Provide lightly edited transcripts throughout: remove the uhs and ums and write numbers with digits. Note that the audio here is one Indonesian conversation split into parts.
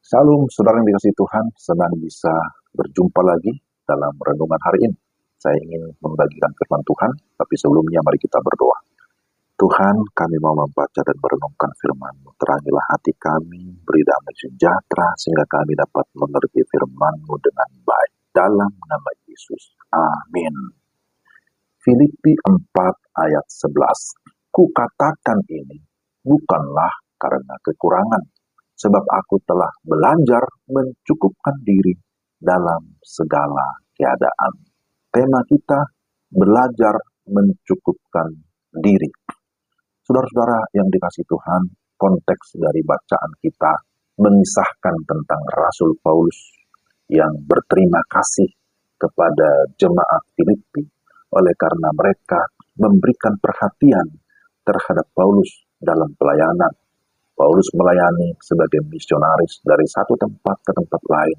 Salam saudara yang dikasihi Tuhan, senang bisa berjumpa lagi dalam renungan hari ini. Saya ingin membagikan firman Tuhan, tapi sebelumnya mari kita berdoa. Tuhan, kami mau membaca dan merenungkan firman-Mu. Terangilah hati kami, beri damai sejahtera, sehingga kami dapat mengerti firman-Mu dengan baik. Dalam nama Yesus. Amin. Filipi 4 ayat 11. Kukatakan ini bukanlah karena kekurangan, sebab aku telah belajar mencukupkan diri dalam segala keadaan. Tema kita, belajar mencukupkan diri. Saudara-saudara yang dikasihi Tuhan, konteks dari bacaan kita mengisahkan tentang Rasul Paulus yang berterima kasih kepada jemaat Filipi oleh karena mereka memberikan perhatian terhadap Paulus dalam pelayanan. Paulus melayani sebagai misionaris dari satu tempat ke tempat lain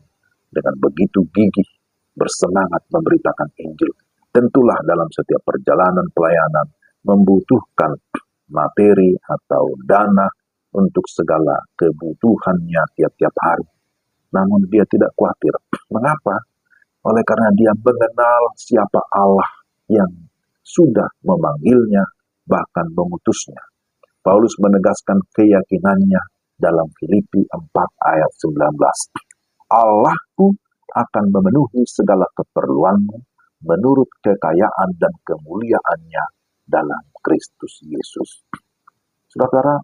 dengan begitu gigih, bersemangat memberitakan Injil. Tentulah dalam setiap perjalanan pelayanan membutuhkan materi atau dana untuk segala kebutuhannya tiap-tiap hari. Namun dia tidak khawatir. Mengapa? Oleh karena dia mengenal siapa Allah yang sudah memanggilnya, bahkan mengutusnya. Paulus menegaskan keyakinannya dalam Filipi 4 ayat 19. Allahku akan memenuhi segala keperluanmu menurut kekayaan dan kemuliaannya dalam Kristus Yesus. Saudara,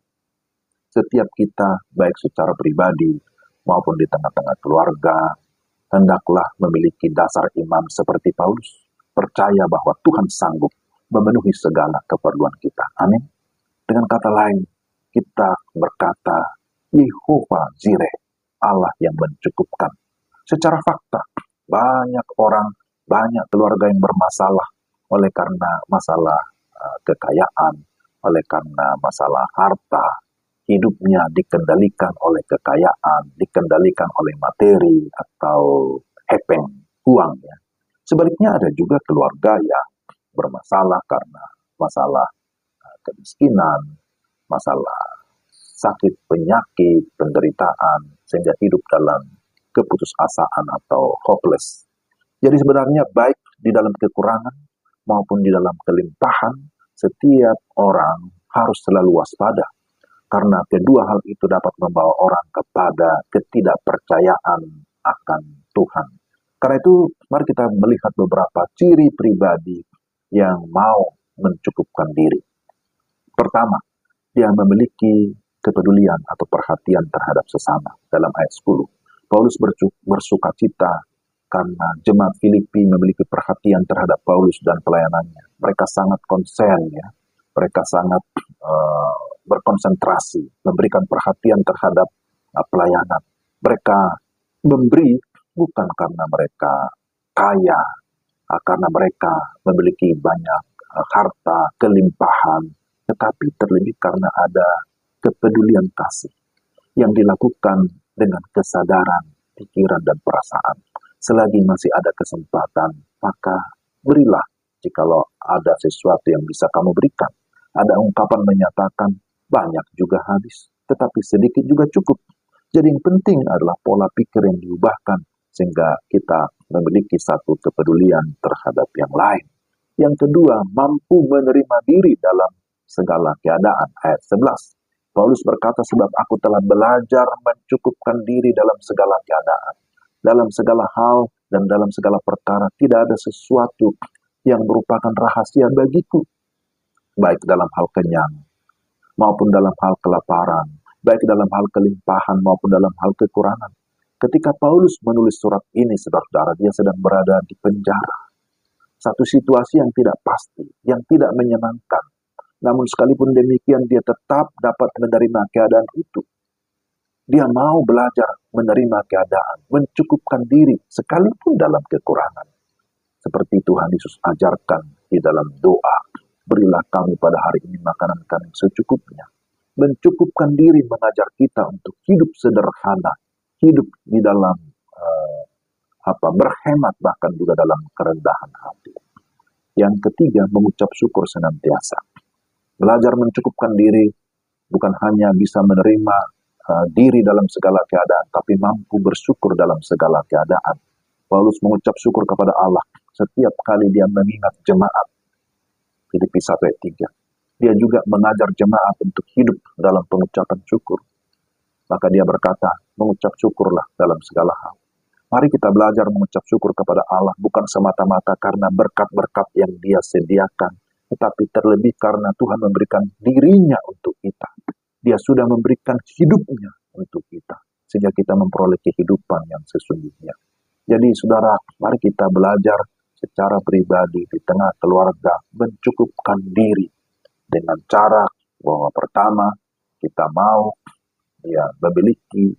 setiap kita baik secara pribadi maupun di tengah-tengah keluarga, hendaklah memiliki dasar iman seperti Paulus. Percaya bahwa Tuhan sanggup memenuhi segala keperluan kita. Amin. Dengan kata lain, kita berkata, Yehovah Jireh, Allah yang mencukupkan. Secara fakta, banyak orang, banyak keluarga yang bermasalah oleh karena masalah kekayaan, oleh karena masalah harta. Hidupnya dikendalikan oleh kekayaan, dikendalikan oleh materi atau hepeng, uang. Ya. Sebaliknya ada juga keluarga yang bermasalah karena masalah kemiskinan, masalah sakit, penyakit, penderitaan, sehingga hidup dalam keputusasaan atau hopeless. Jadi sebenarnya baik di dalam kekurangan maupun di dalam kelimpahan, setiap orang harus selalu waspada. Karena kedua hal itu dapat membawa orang kepada ketidakpercayaan akan Tuhan. Karena itu, mari kita melihat beberapa ciri pribadi yang mau mencukupkan diri. Pertama, dia memiliki kepedulian atau perhatian terhadap sesama. Dalam ayat 10, Paulus bersuka cita karena jemaat Filipi memiliki perhatian terhadap Paulus dan pelayanannya. Mereka sangat konsen, ya. Mereka sangat berkonsentrasi, memberikan perhatian terhadap pelayanan. Mereka memberi bukan karena mereka kaya, karena mereka memiliki banyak harta, kelimpahan, tetapi terlebih karena ada kepedulian kasih yang dilakukan dengan kesadaran, pikiran, dan perasaan. Selagi masih ada kesempatan, maka berilah jikalau ada sesuatu yang bisa kamu berikan. Ada ungkapan menyatakan, banyak juga habis, tetapi sedikit juga cukup. Jadi yang penting adalah pola pikir yang diubahkan, sehingga kita memiliki satu kepedulian terhadap yang lain. Yang kedua, mampu menerima diri dalam segala keadaan. Ayat 11. Paulus berkata, sebab aku telah belajar mencukupkan diri dalam segala keadaan. Dalam segala hal dan dalam segala perkara tidak ada sesuatu yang merupakan rahasia bagiku. Baik dalam hal kenyang maupun dalam hal kelaparan. Baik dalam hal kelimpahan maupun dalam hal kekurangan. Ketika Paulus menulis surat ini, saudara-saudara, dia sedang berada di penjara. Satu situasi yang tidak pasti, yang tidak menyenangkan. Namun sekalipun demikian, dia tetap dapat menerima keadaan itu. Dia mau belajar menerima keadaan, mencukupkan diri, sekalipun dalam kekurangan. Seperti Tuhan Yesus ajarkan di dalam doa, berilah kami pada hari ini makanan kami secukupnya. Mencukupkan diri mengajar kita untuk hidup sederhana, hidup di dalam berhemat, bahkan juga dalam kerendahan hati. Yang ketiga, mengucap syukur senantiasa. Belajar mencukupkan diri bukan hanya bisa menerima diri dalam segala keadaan, tapi mampu bersyukur dalam segala keadaan. Paulus mengucap syukur kepada Allah setiap kali dia mengingat jemaat. Filipi 1 ayat 3. Dia juga mengajar jemaat untuk hidup dalam pengucapan syukur. Maka dia berkata, mengucap syukurlah dalam segala hal. Mari kita belajar mengucap syukur kepada Allah, bukan semata-mata karena berkat-berkat yang dia sediakan, tetapi terlebih karena Tuhan memberikan dirinya untuk kita. Dia sudah memberikan hidupnya untuk kita, sehingga kita memperoleh kehidupan yang sesungguhnya. Jadi saudara, mari kita belajar secara pribadi di tengah keluarga mencukupkan diri dengan cara bahwa pertama kita mau memiliki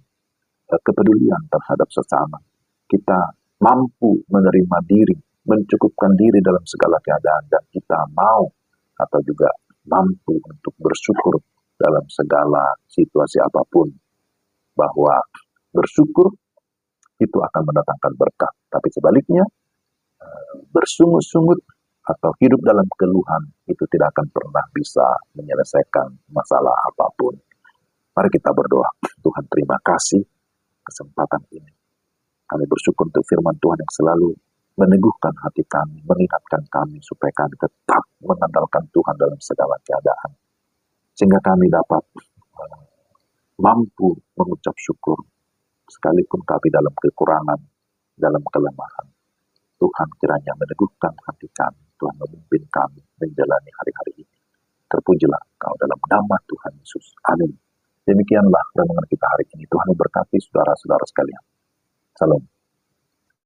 kepedulian terhadap sesama. Kita mampu menerima diri, mencukupkan diri dalam segala keadaan, dan kita mau atau juga mampu untuk bersyukur dalam segala situasi apapun. Bahwa bersyukur itu akan mendatangkan berkat. Tapi sebaliknya, bersungut-sungut atau hidup dalam keluhan itu tidak akan pernah bisa menyelesaikan masalah apapun. Mari kita berdoa. Tuhan, terima kasih kesempatan ini. Kami bersyukur untuk firman Tuhan yang selalu meneguhkan hati kami, mengingatkan kami supaya kami tetap mengandalkan Tuhan dalam segala keadaan. Sehingga kami dapat mampu mengucap syukur sekalipun kami dalam kekurangan, dalam kelemahan. Tuhan kiranya meneguhkan hati kami, Tuhan memimpin kami menjalani hari-hari ini. Terpujilah Engkau dalam nama Tuhan Yesus. Amin. Demikianlah renungan kita hari ini. Tuhan memberkati saudara-saudara sekalian. Salam.